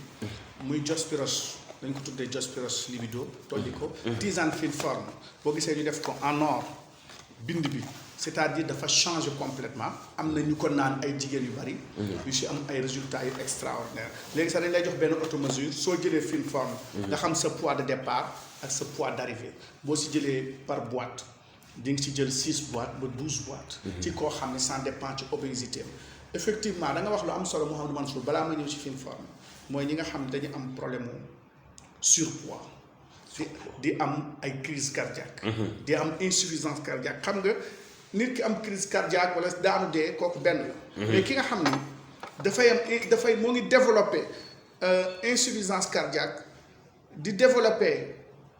muy Diospyros dañ ko tuddee Diospyros libido tolli ko tisane Finfarm boo gisee ñu def ko en or bind bi c'est-à-dire dafa changer complètement am na ñu ko naan ay jigéen yu bari yu si am ay résultats yu extraordinaire léegi sax dañ lay jox benn automesure soo jëlee Finfarm nga xam sa poids de départ ak sa poids d'arrivée boo si jëlee par boîte di nga ci jël 6 boîtes ba 12 boîtes ci koo xam ne ça dépend ci obésité effectivement da nga wax lu am solo Mouhamadou Mansour balaa ma ñëw ci Finfarm mooy ñi nga xam ne dañu am problème surpoids di am ay crise cardiaque di am insuffisance cardiaque xam nga nit ki am crise cardiaque wala daanu dee kooku benn la mais ki nga xam ni dafay moo ngi développé insuffisance cardiaque di développé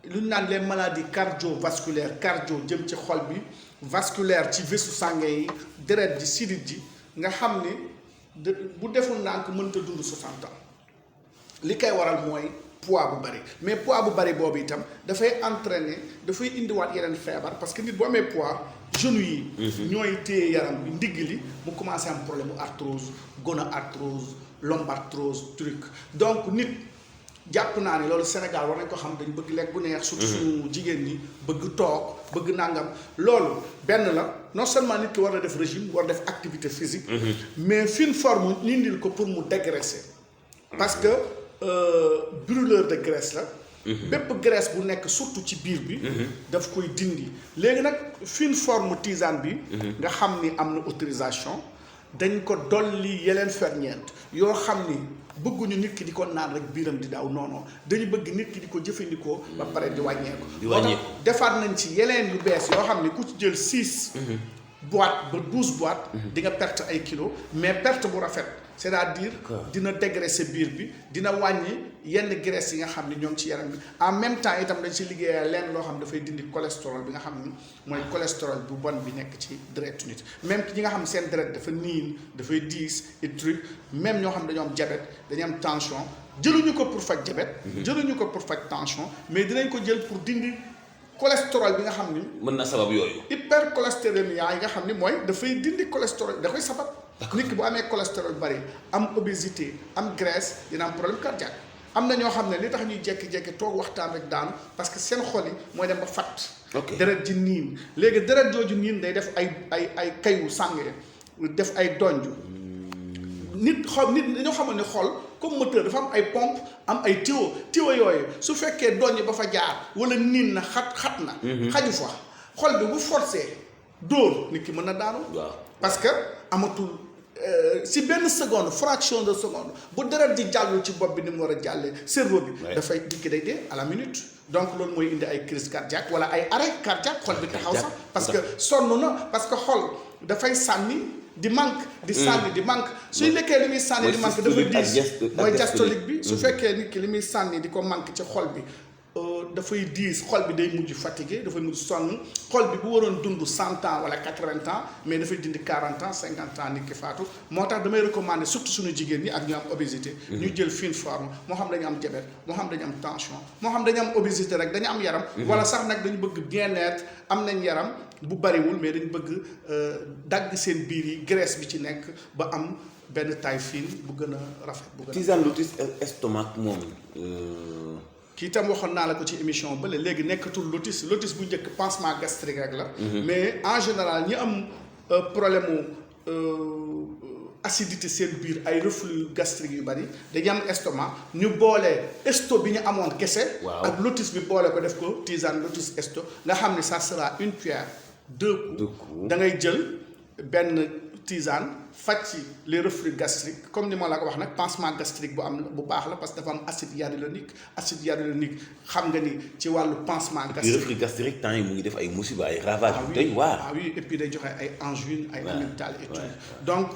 lu ñu naan les maladies cardiovasculaires cardio jëm ci xol bi vasculaire ci vaisseau sanguin yi deret ji sidit ji nga xam ni bu deful ndànk mënta dund 60 ans li koy waral mooy poids bu bari mais poids bu bari boobu itam dafay entraîner dafay indiwaat yeneen feebar parce que nit bu amee poids genoux yi. ñooy téye yaram bi ndigg li mu commencé am problème mu arthrose gonoarthrose lombarthrose truc donc nit. jàpp naa ne loolu Sénégal war nañ ko xam dañ bëgg lekk bu neex. surtout suñu jigéen ñi bëgg toog bëgg nangam. loolu benn la non seulement nit ki war na def régime war def activité physique. mais fine forme ñu indil ko pour mu dégraisser. parce que brûleur de graisse la. bépp graisse bu nekk surtout ci biir bi. daf koy dindi léegi nag fine forme tisane bi. nga xam ni am na autorisation. dañ ko dolli yeneen ferñeent yoo xam ni. bëgguñu nit ki di ko naan rek biiram di daw non non dañu bëgg nit ki di ko jëfandikoo. ba pare di wàññeeku. defaat nañ ci yeneen yu bees yoo xam ne ku ci jël 6. boîte ba 12 boîtes. di nga perte ay kilos mais perte bu rafet. c'est-à-dire dina dégraisser biir bi dina wàññi yenn graisse yi nga xam ne ñoom ci yaram bi en même temps itam dañ ci liggéeyal lenn loo xam ne dafay dindi cholestérol bi nga xam ni mooy cholestérol bu bon bi nekk ci deretu nit même ñi nga xam seen deret dafa niin dafay diis et truc même ñoo xam ne dañoo am diabète dañu am tension jëluñu ko pour faj diabète jëluñu ko pour faj tension mais dinañ ko jël pour dindi cholestérol bi nga xam ni mën na sabab yooyu hypercholestérémie yi nga xam ni mooy dafay dindi cholestérol da koy sabab nit ki bu amee cholestérol bari am obésité am graisse dina am problème cardiaque am na ñoo xam ne li tax ñuy jékki-jékki toog waxtaan rek daanu parce que seen xol yi mooy dem ba fatt deret ji niin léegi deret jooju niin day def ay kayu sàngee def ay donj nit dañoo xamal ne xol comme moteur dafa am ay pompe am ay tuyau yooyu su fekkee donj ba fa jaar wala niin na xat na xaju fa xol bi bu forcé dóor nit ki mën na daanu parce que amatul si benn seconde fraction de seconde bu deret di jàllul ci bopp bi ni mu war a jàllee cerveau bi dafay dikki day dee à la minute donc loolu mooy indi ay crise cardiaque wala ay arrêt cardiaque xol bi taxaw sax parce que sonn na parce que xol dafay sànni di manque di sànni di manque suy lekkee li muy sànni di manque dafa diis mooy diastolique bi su fekkee nit ki li muy sànni di ko manque ci xol bi dafay diis xol bi day mujj fatigué dafay mujj sonn xol bi bu waroon dund 100 ans wala 80 ans mais dafay dindi 40 ans 50 ans nit ki faatu moo tax damay recommander surtout suñu jigéen ñi ak ñu am obésité ñu jël fine forme moo xam dañu am diabète moo xam dañu am tension moo xam dañu am obésité rek dañu am yaram wala sax nag dañu bëgg bien-être am nañ yaram bu bariwul mais dañu bëgg dagg seen biir yi graisse bi ci nekk ba am benn taille fine bu gën a rafet bu gën a tisane lotus estomac moom kii itam waxoon naa la ko ci émission bële léegi nekkatul lotus bu njëkk pansement gastrique rek la mais en général ñi am problème acidité seen biir ay reflux gastrique yu bari dañu am estomac ñu boole esto bi ñu amoon kese ak lotus bi boole ko def ko tisane lotus esto nga xam ne ça sera une pierre deux coups da ngay jël benn tisane faj ci les reflux gastriques comme ni ma la ko wax nag pansement gastrique bu baax la parce que dafa am acide hyaluronique xam nga ni ci wàllu pansement gastrique reflux gastrique temps yi mu ngi def ay musiba ay ravage yu doy waar oui et puis day joxe ay angine ay amygdale et tout donc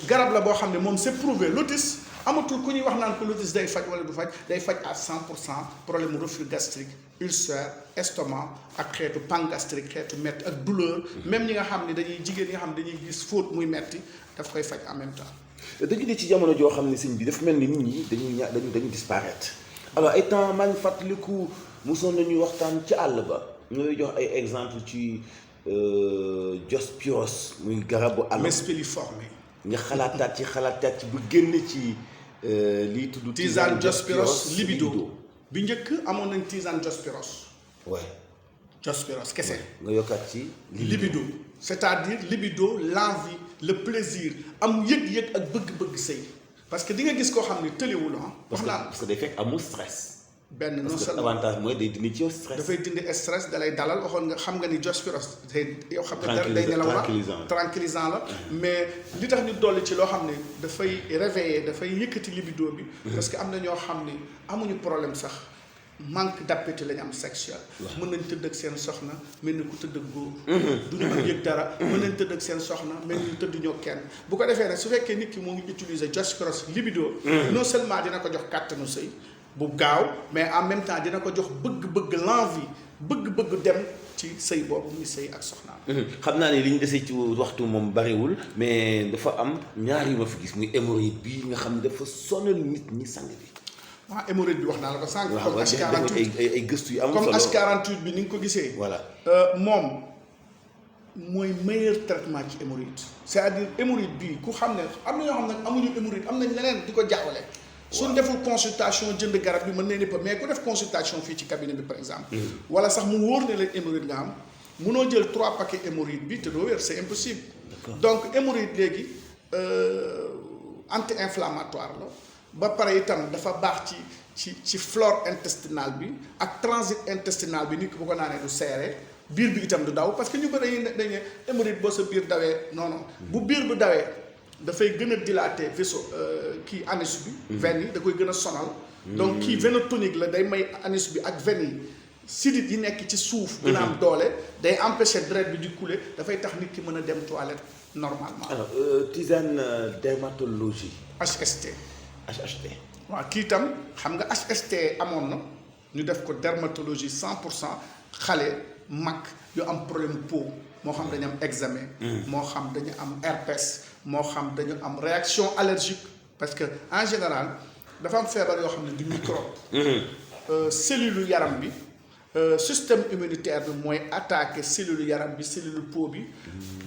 garab la boo xam ne moom c'est prouvé lotus amatul ku ñuy wax naan ko lotus day faj wala du faj day faj à 100% problème mu reflux gastrique ulcère estomac ak xeetu pangastrique xeetu metti ak douleur même ñi nga xam ne dañuy jigéen ñi nga xam ne dañuy gis fóot muy metti daf koy faj en même temps dañu ne ci jamono joo xam ne sëñ bi dafa mel ni nit ñi dañu disparaître alors ay temps maa ngi fàttaliku mosoon nañuy waxtaan ci àll ba ñooy jox ay exemple ci Diospyros muy garabu àll Mespiliforme nga xalaataat ci bu génn ci lii tudd tisane Diospyros libido bi njëkk amoon nañ tisane Diospyros Diospyros kese nga yokkaat ci libido c'est-à-dire libido l'envie le plaisir am yëg-yëg ak bëgg-bëgg sëy parce que di nga gis koo xam ne tëliwul wax naa parce que day fekk amul stress benn non parce que seulement avantage mooy day dindi ci yow stress dafay dindi stress dalay dalal waxoon nga xam nga ni Diospyros yow xam nga dara day nelaw la tranquillisant la mais li tax ñu dolli ci loo xam ne dafay réveiller dafay yëkkati libido bi parce que am na ñoo xam ne amuñu problème sax manque d'appétit la ñu am sexuel mën nañ tëdd ak seen soxna mel ni ku tëdd ak góor du ñu am yëg dara mën nañ tëdd ak seen soxna mel ni tëdd ñoo kenn bu ko defee nag su fekkee nit ki moo ngi utiliser Diospyros libido non seulement dina ko jox kàttanu sëy bu gaaw mais en même temps dina ko jox bëgg-bëgg l'envie bëgg-bëgg dem ci sëy boobu muy sëy ak soxnaam xam naa ne li ñu desee ci waxtu moom bariwul mais dafa am ñaar yu ma fi gis muy hémorroïde bi nga xam ne dafa sonal nit ñi sang bi waaw hémorroïde bi wax naa la ko sànq. waaw comme H48 ay gëstu yu am comme solo H48 bi ni nga ko gisee. voilà moom mooy meilleur traitement ci hémorroïde. c'est-à-dire hémorroïde bii ku xam ne am na ñoo xam ne amuñu hémorroïde am nañ leneen di ko jaawale. suñ deful consultation jënd garab bi mën nañ ni mais ku def consultation fii ci cabinet bi par exemple. wala sax mu wóor ne leen hémorroïde nga am munoo jël 3 paquets hémorroïde bi te doo wér c'est impossible. donc hémorroïde léegi anti-inflammatoire la ba pare itam dafa baax ci flore intestinale bi ak transit intestinal bi nit ki bu ko naanee du seere biir bi itam du daw parce que ñu bëri dañ ne hémorroïde boo sa biir dawee non bu biir bu dawee dafay gën a dilater vaisseau kii anus bi. veine yi da koy gën a sonal. donc kii veinotonique la day may anus bi ak veine yi sidit yi nekk ci suuf. gën a am doole day empêcher deret bi di couler dafay tax nit ki mën a dem toilette normalement. alors tisane dermatologie. HST. HHT. waaw kii itam xam nga HST amoon na ñu def ko dermatologie 100% xale mag yu am problème peau moo xam dañu am eczéma. moo xam dañu am herpès moo xam dañu am réaction allergique parce que en général dafa am feebar yoo xam ne du microbe. cellule yaram bi système immunitaire bi mooy attaquer cellule yaram bi cellule peau bi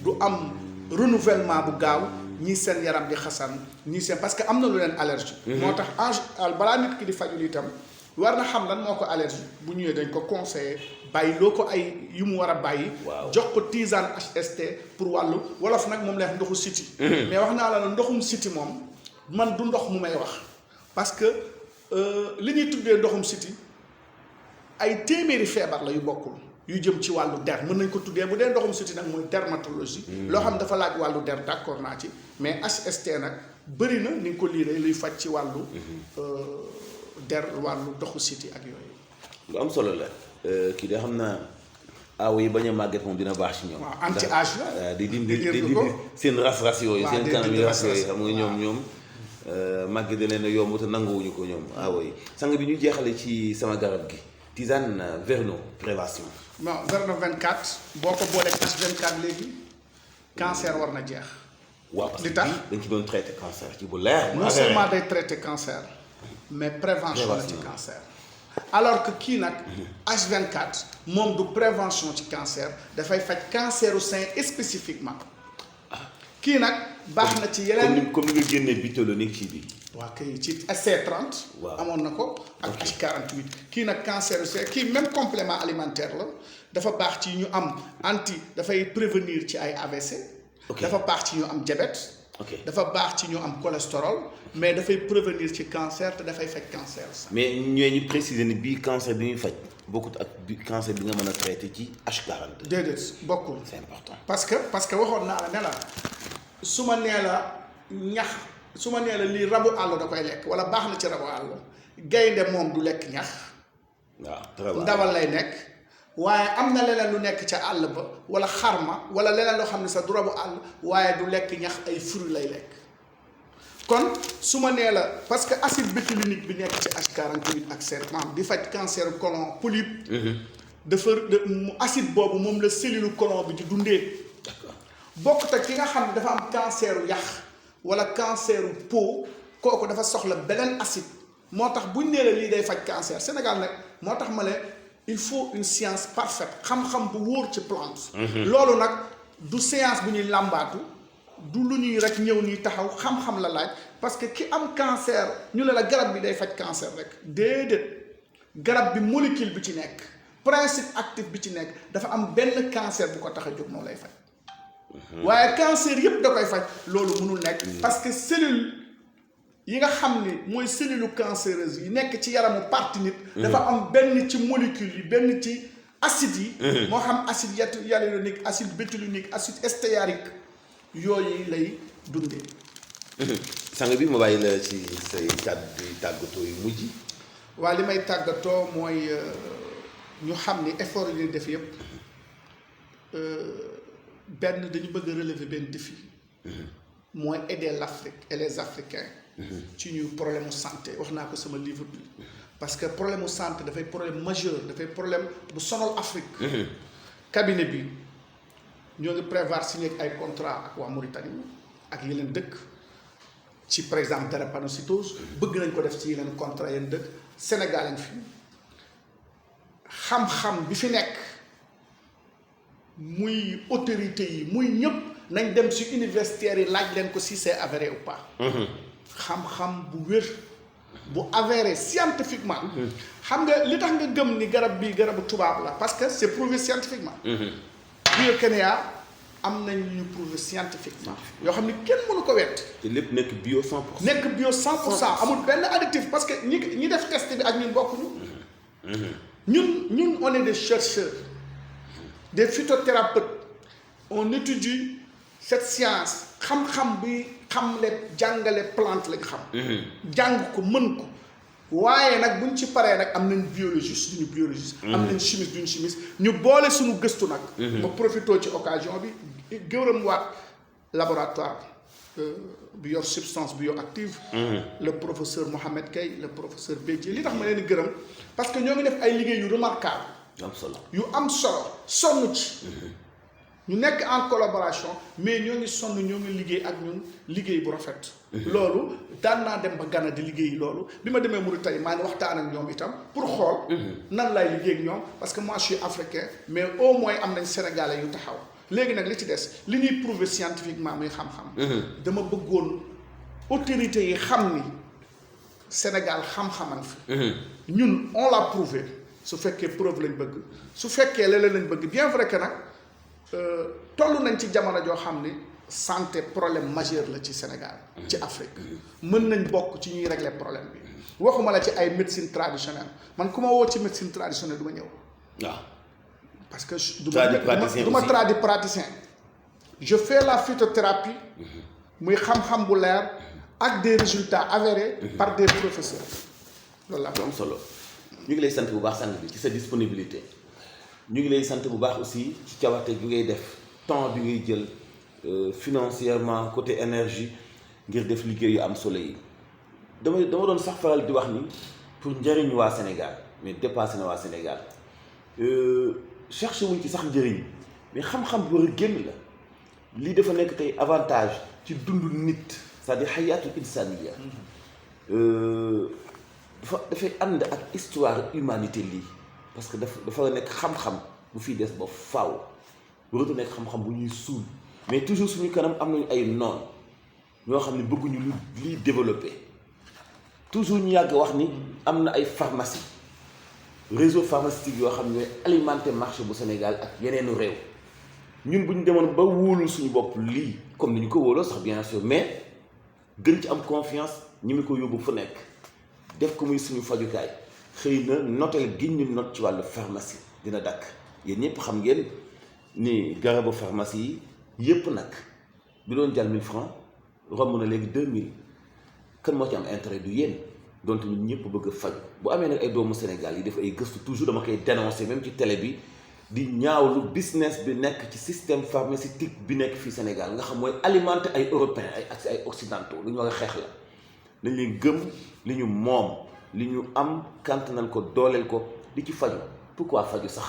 du am renouvellement bu gaaw. ñii seen yaram di xasan ñii seen parce que am na lu leen allergie. moo tax en balaa nit ki di fajul itam war na xam lan moo ko allergie bu ñëwee dañ ko conseiller bàyyi loo ko ay yu mu war a bàyyi. jox ko tisane HST pour wàllu wolof nag moom lay wax ndoxu siti mais wax naa la ndoxum siti moom man du ndox mu may wax parce que li ñuy tuddee ndoxum siti ay téeméeri feebar la yu bokkul. yu jëm ci wàllu der mën nañ ko tuddee bu dee ndoxum siti nag mooy dermatologie. loo xam dafa laaj wàllu der d'accord naa ci mais HST nag bëri na ni nga ko liiree luy faj ci wàllu der wàllu ndoxu siti ak yooyu. lu am solo la kii de xam naa aaw yi bañ a màgget moom dina baax ci ñoom. waaw anti âge la di dindi seen ras-ras yooyu. seen kanam yi ras yooyu xam nga ñoom màgget da leen a yomb te nanguwuñu ko ñoom aaw yi sang bi ñu jeexale ci sama garab gi tisane Verno prévention. bon Verno 24 boo ko boolee H24 léegi cancer war na jeex. waaw li tax dañ ci doon traité cancer ci bu leer. non seulement day traité cancer mais prévention la ci cancer. alors que kii nag H24 moom du prévention ci cancer dafay faj canceru sein spécifiquement kii nag baax na ci yeneen. comme ni nga génnee bitolonique ci bi. waaw kay ci C30. waaw amoon na ko ak H48 kii nag cancer c'est kii même complément alimentaire la dafa baax ci ñu am dafay prévenir ci ay AVC. dafa baax ci ñu am diabète. dafa baax ci ñu am cholestérol mais dafay prévenir ci cancer te dafay faj cancer sax. mais ñooy ñu préciser ni bii cancer bi muy faj bokkut ak bi cancer bi nga mën a traité ci H40. déedéet bokkul. c'est important parce que waxoon naa la ne la su ma nee la ñax. su ma nee la lii rabu àll da koy lekk wala baax na ci rabu àll gaynde moom du lekk ñax. waaw ndawal lay nekk waaye am na leneen lu nekk ca àll ba wala xarma wala leneen loo xam ne sax du rabu àll waaye du lekk ñax ay fruits lay lekk kon su ma nee la parce que acide bétulinique bi nekk ci H48 ak C30 di faj cancer colon polype. dafa acide boobu moom la cellule colon bi di dundee. bokkut ak ki nga xam ne dafa am canceru yax. wala canceru peau kooku dafa soxla beneen acide moo tax buñ nee la lii day faj cancer Sénégal nag moo tax ma ne il faut une science parfaite xam-xam bu wóor ci plante. loolu nag du science bu ñuy làmbaatu du lu ñuy rek ñëw nii taxaw xam-xam la laaj parce que ki am cancer ñu ne la garab bi day faj cancer rek déedéet garab bi molécule bi ci nekk principe actif bi ci nekk dafa am benn cancer bu ko tax a jóg moo lay faj. waaye cancer yëpp da koy faj loolu mënul nekk. parce que cellule yi nga xam ni mooy cellule cancéreuse yi nekk ci yaramu partie nit. dafa am benn ci molécule yi benn ci acide yi. moo xam acide hyaluronique acide bétulinique acide stéarique yooyu lay dundee. sang bi ma bàyyi la ci say kàddu tàggatoo yu mujj. waa li may tàggatoo mooy ñu xam ni effort yi ñuy def yëpp. benn dañu bëgg a relever benn défi mooy aider l'Afrique et les Africains ci ñu problème mu santé wax naa ko sama livre bi parce que problème mu santé dafay problème majeur dafay problème bu sonal Afrique cabinet bi ñoo ngi prévoir signer ay contrat ak waa Mauritanie ak yeneen dëkk ci par exemple drépanocytose bëgg nañ ko def ci yeneen contrat yenn dëkk Sénégal lañ fi xam-xam bi fi nekk muy autorité yi muy ñëpp nañ dem ci universitaires yi laaj leen ko si c'est avéré ou pas. xam-xam bu wér bu avéré scientifiquement. xam nga li tax nga gëm ni garab bii garabu tubaab la parce que c'est prouvé scientifiquement. Bio-Kenya am nañ ñu prouvé scientifiquement yoo xam ne kenn mënu ko wett. te lépp nekk bio 100%. nekk bio 100% amul benn additif parce que ñi def test bi ak ñun bokkuñu. ñun on est des chercheurs des phytothérapeutes on étudie cette science xam-xam bi xamle jàngale plante lañ xam. jàng ko mën ko. waaye nag buñ ci paree nag am nañ biologiste duñu biologiste. am nañ chimiste duñu chimiste ñu boole suñu gëstu nag. ba profité ci occasion bi gërëm waat laboratoire bi yor substance bioactive. le professeur Mohamed Kay le professeur Bédié li tax ma leen di gërëm parce que ñoo ngi def ay liggéey yu remarquable. yu am solo sonn ci. ñu nekk en collaboration mais ñoo ngi sonn ñoo ngi liggéey ak ñun liggéey bu rafet. loolu daan naa dem ba Ghana di liggéey loolu bi ma demee Mauritanie maa ngi waxtaan ak ñoom itam pour xool. nan laay liggéey ak ñoom parce que moi je suis africain mais au moins am nañ sénégalais yu taxaw léegi nag li ci des li ñuy prouver scientifiquement muy xam-xam. dama bëggoon autorités yi xam ni Sénégal xam-xaman fi. ñun on l'a prouvé su fekkee preuve lañ bëgg su fekkee leneen lañ bëgg bien vrai que nag. toll nañ ci jamono joo xam ni santé problème majeur la ci Sénégal ci Afrique mën nañ bokk ci ñuy régler problème bi waxuma la ci ay médecine traditionnelle man ku ma woo ci médecine traditionnelle du ma ñëw waaw parce que du ma tradipraticien je fais la phytothérapie muy xam-xam bu leer ak des résultats avérés par des professeurs loolu la am solo ñu ngi lay sant bu baax sang bi ci sa disponibilité ñu ngi lay sant bu baax aussi ci cawarte bi ngay def temps bi ngay jël financièrement côté énergie ngir def liggéey yu am solo yi dama doon sax faral di wax ni pour njëriñ waa Sénégal mais dépassé na waa Sénégal cherché wuñ ci sax njëriñ mais xam-xam bu war a génn la lii dafa nekk tey avantage ci dundu nit c'est-à-dire xayaatul insaniya dafay ànd ak histoire humanité lii parce que dafa nekk xam-xam bu fiy des ba faaw waratu nekk xam-xam bu ñuy suul mais toujours suñu kanam am nañu ay noon ñoo xam ne bëgguñu lu liy développé toujours ñu yàgg wax ni am na ay pharmacie réseau pharmaceutique yoo xam ne ñooy alimenter marché bu Sénégal ak yeneenu réew ñun bu ñu demoon ba wóolul suñu bopp lii comme ni ñu ko wóoloo sax bien sûr mais gën ci am confiance ñi mi ko yóbbu fu nekk def ko muy suñu fajukaay xëy na notel gi ñu not ci wàllu pharmacie dina dakk yéen ñëpp xam ngeen ni garabu pharmacie yi yëpp nag bi doon jàll 1000 francs romb na léegi 2000 kan moo ci am intérêt du yéen donte ñun ñëpp bëgg a faju bu amee nag ay doomu Sénégal yi def ay gëstu toujours dama koy dénoncer même ci télé bi di ñaawlu business bi nekk ci système pharmaceutique bi nekk fii Sénégal nga xam mooy alimenter ay européens ay occidentaux lu ñu war a xeex la dañ leen gëm li ñu moom li ñu am kantanal ko dooleel ko di ci faju pourquoi faju sax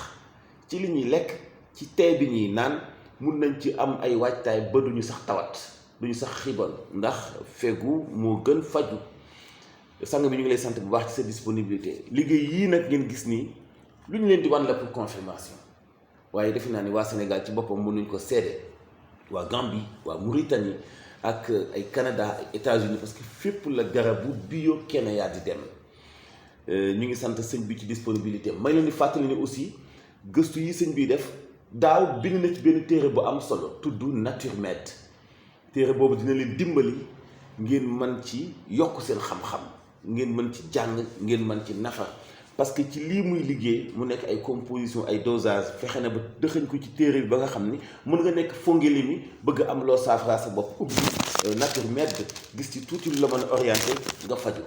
ci li ñuy lekk ci tee bi ñuy naan mun nañ ci am ay waajtaay ba duñu sax tawat duñu sax xiibon ndax fegu moo gën faju sang bi ñu ngi lay sant bu baax ci sa disponibilité liggéey yii nag ngeen gis nii lu ñu leen di wan la pour confirmation waaye defe naa ni waa Sénégal ci boppam mënuñ ko seede waa Gambie waa Mauritanie ak ay Canada ay États-Unis parce que fépp la garabu Bio-Kenya di dem ñu ngi sant sëñ bi ci disponibilité may leen di fàttali ne aussi gëstu yi sëñ bi def daaw bind na ci benn téere bu am solo tudd Nature Med téere boobu dina leen dimbali ngeen mën ci yokk seen xam-xam ngeen mën ci jàng ngeen mën ci nafar parce que ci lii muy liggéey mu nekk ay composition ay dosage fexe na ba dëxëñ ko ci téere bi ba nga xam ni mën nga nekk fongeli mi bëgg am loo saafara sa bopp ubbi Nature Med gis ci tuuti lu la mën a orienté nga faju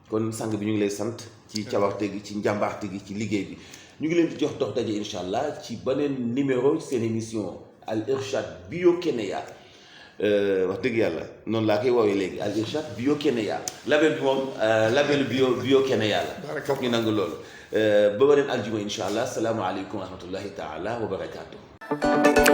kon sang bi ñu ngi lay sant ci cawarte gi ci njàmbaarte gi ci liggéey bi ñu ngi leen di jox dox daje incha allah ci beneen numéro seen émission Al Irshad Bio-Kenya wax dëgg yàlla noonu laa koy woowee léegi Al Irshad Bio-Kenya label bi moom label Bio-Kenya la foog ñu nangu loolu ba beneen aljuma incha allah salaamualeykum wa rahmatullahi taala wa barakaatu.